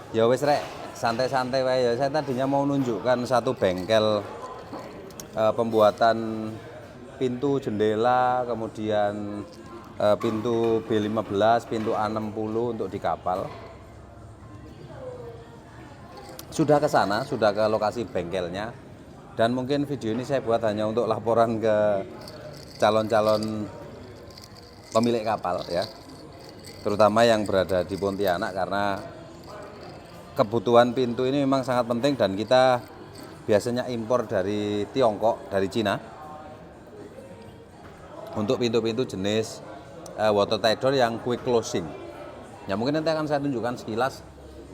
Ya wis rek, santai-santai wae ya. Saya tadinya mau nunjukkan satu bengkel pembuatan pintu jendela, kemudian pintu B15, pintu A60 untuk di kapal. Sudah ke sana, sudah ke lokasi bengkelnya. Dan mungkin video ini saya buat hanya untuk laporan ke calon-calon pemilik kapal ya. Terutama yang berada di Pontianak karena kebutuhan pintu ini memang sangat penting dan kita biasanya impor dari Tiongkok, dari Cina untuk pintu-pintu jenis water tight door yang quick closing. Ya mungkin nanti akan saya tunjukkan sekilas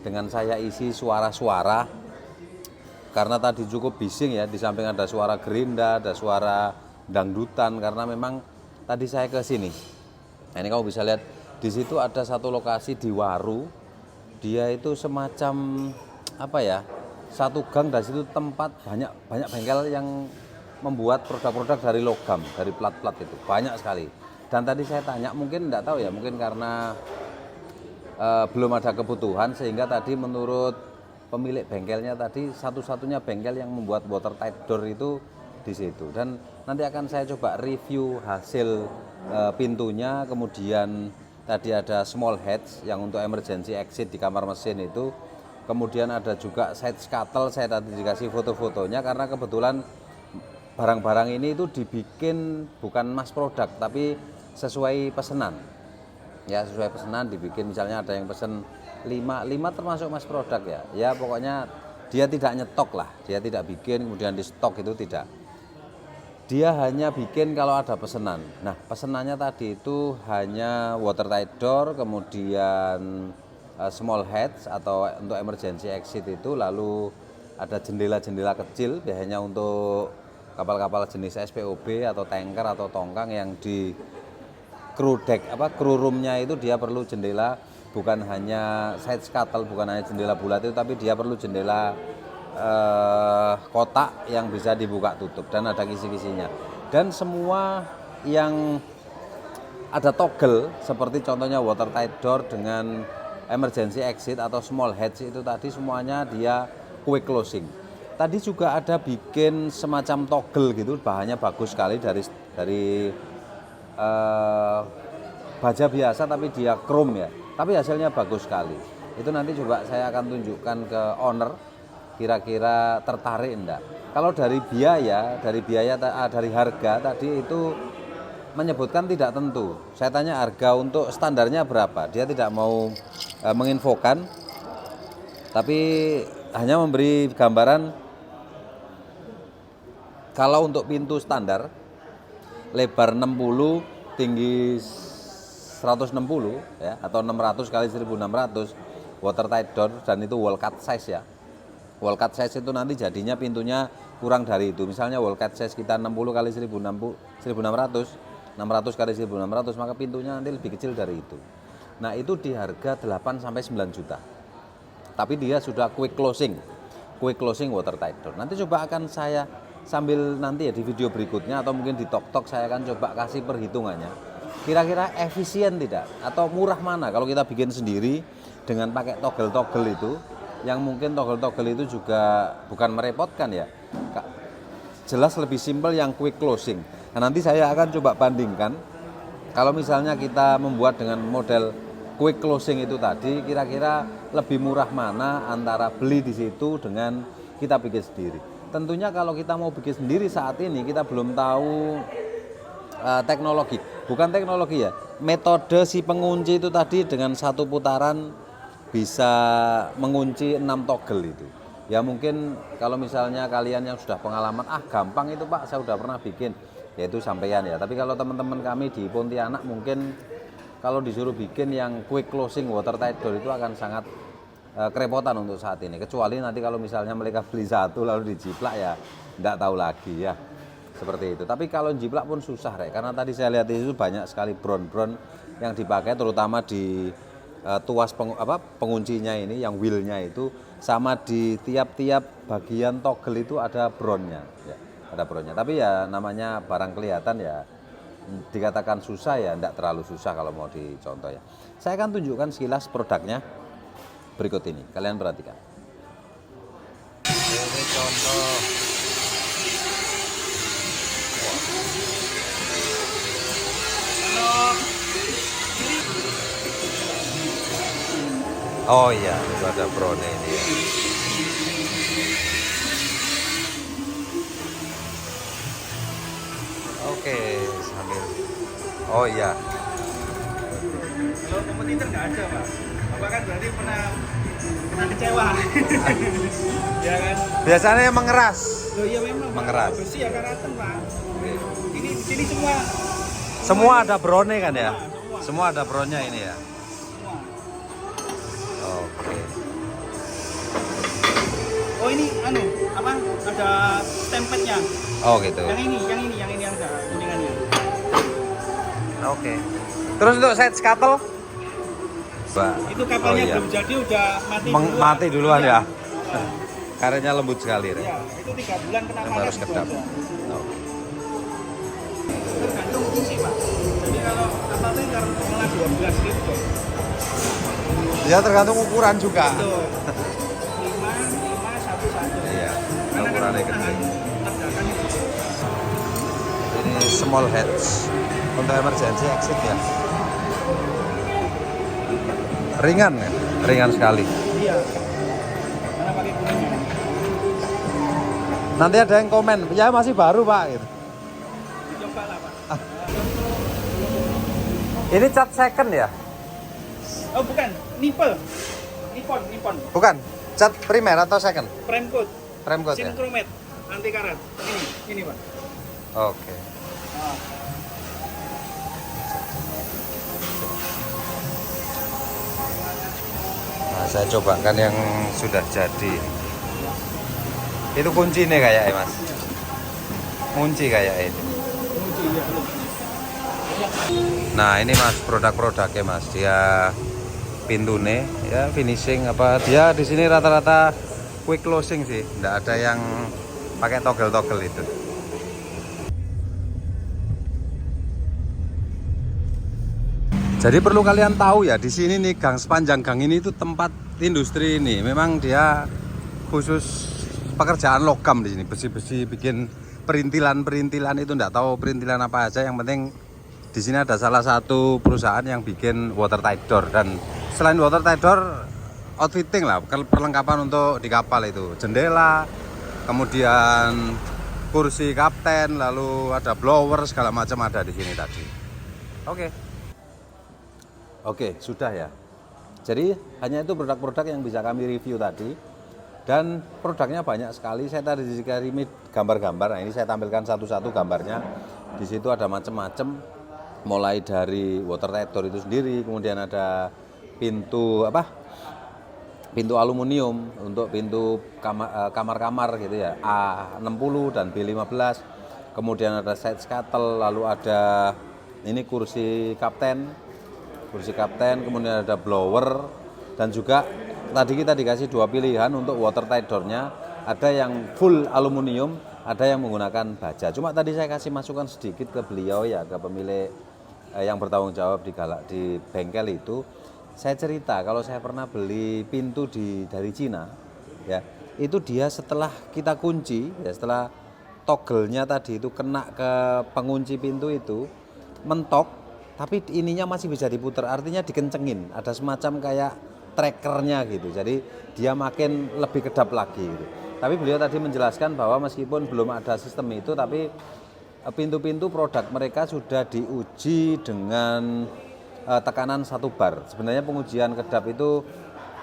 dengan saya isi suara-suara karena tadi cukup bising ya, di samping ada suara gerinda, ada suara dangdutan karena memang tadi saya ke sini. Nah, ini kamu bisa lihat di situ ada satu lokasi di Waru. Dia itu semacam apa ya? Satu gang dari situ tempat banyak bengkel yang membuat produk-produk dari logam, dari plat-plat itu. Banyak sekali. Dan tadi saya tanya, mungkin enggak tahu ya, mungkin karena belum ada kebutuhan sehingga tadi menurut pemilik bengkelnya tadi satu-satunya bengkel yang membuat water tight door itu di situ. Dan nanti akan saya coba review hasil pintunya, kemudian tadi ada small hatch yang untuk emergency exit di kamar mesin itu, kemudian ada juga side scuttle. Saya tadi dikasih foto-fotonya karena kebetulan barang-barang ini itu dibikin bukan mass produk tapi sesuai pesanan ya, sesuai pesanan dibikin. Misalnya ada yang pesen 5 termasuk mass produk ya pokoknya dia tidak nyetok lah, dia tidak bikin kemudian di stok, itu tidak. Dia hanya bikin kalau ada pesanan. Nah, pesanannya tadi itu hanya water tight door, kemudian small hatch atau untuk emergency exit itu, lalu ada jendela-jendela kecil biasanya untuk kapal-kapal jenis SPOB atau tanker atau tongkang yang di crew deck crew roomnya itu dia perlu jendela, bukan hanya side scuttle, bukan hanya jendela bulat itu, tapi dia perlu jendela kotak yang bisa dibuka tutup dan ada kisi-kisinya. Dan semua yang ada toggle seperti contohnya water tight door dengan emergency exit atau small hatch itu tadi semuanya dia quick closing. Tadi juga ada bikin semacam toggle gitu, bahannya bagus sekali dari baja biasa tapi dia chrome ya, tapi hasilnya bagus sekali. Itu nanti coba saya akan tunjukkan ke owner, kira-kira tertarik enggak. Kalau dari biaya dari harga tadi itu menyebutkan tidak tentu. Saya tanya harga untuk standarnya berapa, dia tidak mau menginfokan, tapi hanya memberi gambaran kalau untuk pintu standar lebar 60, tinggi 160 ya, atau 600 kali 1600 water tight door, dan itu wall cut size ya. Wall cut size itu nanti jadinya pintunya kurang dari itu. Misalnya wall cut size kita 60 kali 1600, 600 kali 1600, maka pintunya nanti lebih kecil dari itu. Nah, itu di harga 8 sampai 9 juta. Tapi dia sudah quick closing water tight door. Nanti coba akan saya sambil nanti ya di video berikutnya atau mungkin di tok-tok saya akan coba kasih perhitungannya. Kira-kira efisien tidak atau murah mana kalau kita bikin sendiri dengan pakai toggle-toggle itu, yang mungkin toggle-toggle itu juga bukan merepotkan ya. Jelas lebih simpel yang quick closing. Nah, nanti saya akan coba bandingkan kalau misalnya kita membuat dengan model quick closing itu tadi, kira-kira lebih murah mana antara beli di situ dengan kita bikin sendiri. Tentunya kalau kita mau bikin sendiri saat ini kita belum tahu teknologi, bukan teknologi ya, metode si pengunci itu tadi dengan satu putaran bisa mengunci 6 toggle itu. Ya mungkin kalau misalnya kalian yang sudah pengalaman, gampang itu Pak, saya sudah pernah bikin, yaitu sampean ya. Tapi kalau teman-teman kami di Pontianak mungkin kalau disuruh bikin yang quick closing water tight door itu akan sangat kerepotan untuk saat ini. Kecuali nanti kalau misalnya mereka beli satu lalu dijiplak ya enggak tahu lagi ya. Seperti itu. Tapi kalau jiplak pun susah Rek, karena tadi saya lihat itu banyak sekali bron-bron yang dipakai, terutama di tuas penguncinya ini, yang wheelnya itu, sama di tiap-tiap bagian toggle itu ada bronnya ya, ada bronnya. Tapi ya namanya barang kelihatan ya, dikatakan susah ya enggak terlalu susah kalau mau dicontoh ya. Saya akan tunjukkan sekilas produknya. berikut ini. Kalian perhatikan. Ini contoh. Oh iya, itu ada brownie ini ya. Oke, sambil. Oh iya. Kalau kompetitor nggak ada, Pak. Bapak kan berarti pernah kecewa. Ya kan? Biasanya mengeras. Loh iya memang. Mengeras. Bersih ya karatan, Pak. Ini di sini Semua ada brownie kan ya? Semua. Semua ada brownie ini ya. Semua. Oke. Oh ini apa? Ada stempetnya. Oh gitu. Yang ini yang ada kuningannya. Oke. Terus untuk set scuttle? Itu kapalnya iya. belum jadi udah mati Mati duluan ya. Oh. Karetnya lembut sekali. Ya, itu 3 bulan kena Yang panas harus itu kedap. aja. Oke. Tergantung fungsi, Pak. Jadi kalau kapal itu karena 12 gitu. Ya tergantung ukuran juga. Betul. 5, 1. Iya. Karena Ukurannya kan kecil. ledakan itu. Ini small heads untuk emergency exit ya. Ringan ya, ringan sekali. Iya. Karena pakai kuningnya. Nanti ada yang komen, ya masih baru pak. Gitu. Dicoba lah, Pak. Ini cat second ya? Oh, bukan. Nippon. Bukan, cat primer atau second? Prime coat. Prime coat ya? Synchromat. Anti karat. Ini, Pak. Oke. Ah. Nah, saya cobakan yang sudah jadi. Itu kunci nih kayaknya mas. Kunci kayak ini. Nah ini mas produk-produknya mas. Dia pintu nih, ya finishing apa dia di sini rata-rata quick closing sih. Nggak ada yang pakai togel-togel itu. Jadi perlu kalian tahu ya, di sini nih gang sepanjang gang ini itu tempat industri ini. Memang dia khusus pekerjaan logam di sini, besi-besi bikin perintilan-perintilan itu enggak tahu perintilan apa aja. Yang penting di sini ada salah satu perusahaan yang bikin watertight door, dan selain watertight door, outfitting lah, perlengkapan untuk di kapal itu, jendela, kemudian kursi kapten, lalu ada blower segala macam ada di sini tadi. Oke. Oke, sudah ya. Jadi hanya itu produk-produk yang bisa kami review tadi, dan produknya banyak sekali. Saya tadi dikirimi gambar-gambar. Nah, ini saya tampilkan satu-satu gambarnya. Di situ ada macam-macam, mulai dari watertight door itu sendiri, kemudian ada pintu pintu aluminium untuk pintu kamar-kamar gitu ya, A60 dan B15. Kemudian ada side scuttle, lalu ada ini kursi kapten, kemudian ada blower, dan juga tadi kita dikasih 2 pilihan untuk watertight door-nya. Ada yang full aluminium, ada yang menggunakan baja. Cuma tadi saya kasih masukan sedikit ke beliau ya, ke pemilik yang bertanggung jawab di bengkel itu. Saya cerita kalau saya pernah beli pintu dari Cina ya, itu dia setelah kita kunci ya, setelah toggle-nya tadi itu kena ke pengunci pintu itu mentok, tapi ininya masih bisa diputar, artinya dikencengin, ada semacam kayak trackernya gitu, jadi dia makin lebih kedap lagi gitu. Tapi beliau tadi menjelaskan bahwa meskipun belum ada sistem itu, tapi pintu-pintu produk mereka sudah diuji dengan tekanan 1 bar. Sebenarnya pengujian kedap itu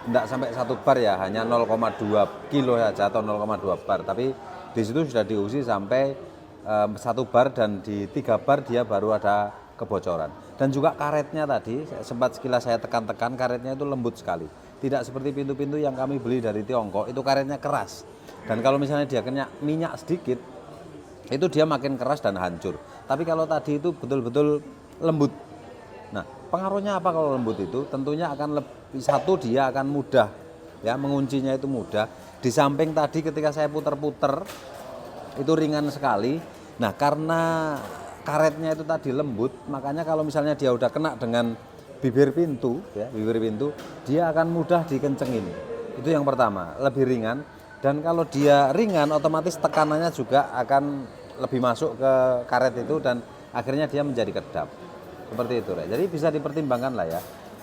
tidak sampai 1 bar ya, hanya 0,2 kilo saja atau 0,2 bar, tapi di situ sudah diuji sampai 1 bar, dan di 3 bar dia baru ada kebocoran. Dan juga karetnya tadi sempat sekilas saya tekan-tekan, karetnya itu lembut sekali, tidak seperti pintu-pintu yang kami beli dari Tiongkok, itu karetnya keras, dan kalau misalnya dia kena minyak sedikit itu dia makin keras dan hancur. Tapi kalau tadi itu betul-betul lembut. Nah, pengaruhnya apa kalau lembut itu? Tentunya akan satu, dia akan mudah ya, menguncinya itu mudah. Di samping tadi ketika saya puter-puter itu ringan sekali. Nah, karena karetnya itu tadi lembut, makanya kalau misalnya dia udah kena dengan bibir pintu ya, bibir pintu dia akan mudah dikencengin. Itu yang pertama, lebih ringan, dan kalau dia ringan otomatis tekanannya juga akan lebih masuk ke karet itu dan akhirnya dia menjadi kedap. Seperti itu, Rek. Jadi bisa dipertimbangkan lah ya.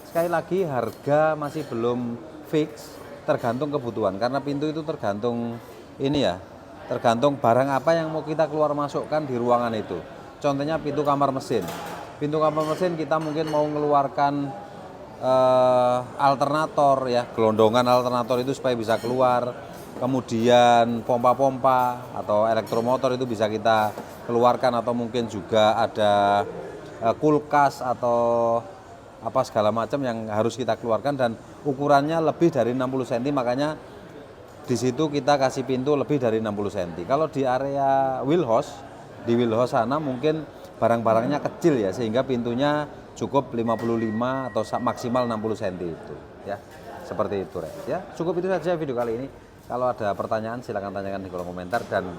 Sekali lagi harga masih belum fix, tergantung kebutuhan karena pintu itu tergantung ini ya, tergantung barang apa yang mau kita keluar masukkan di ruangan itu. Contohnya pintu kamar mesin. Pintu kamar mesin kita mungkin mau mengeluarkan alternator ya, gelondongan alternator itu supaya bisa keluar. Kemudian pompa-pompa atau elektromotor itu bisa kita keluarkan, atau mungkin juga ada kulkas atau apa segala macam yang harus kita keluarkan dan ukurannya lebih dari 60 cm, makanya di situ kita kasih pintu lebih dari 60 cm. Kalau di area wheelhouse, di wheelhouse sana mungkin barang-barangnya kecil ya, sehingga pintunya cukup 55 atau maksimal 60 cm itu ya. Seperti itu, Rek. Ya, cukup itu saja video kali ini. Kalau ada pertanyaan silahkan tanyakan di kolom komentar. Dan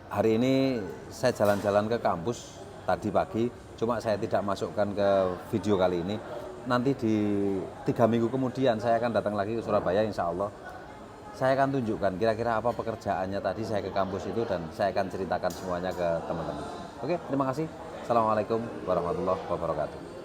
hari ini saya jalan-jalan ke kampus tadi pagi, cuma saya tidak masukkan ke video kali ini. Nanti di 3 minggu kemudian saya akan datang lagi ke Surabaya, insya Allah. Saya akan tunjukkan kira-kira apa pekerjaannya tadi saya ke kampus itu, dan saya akan ceritakan semuanya ke teman-teman. Oke, terima kasih. Assalamualaikum warahmatullahi wabarakatuh.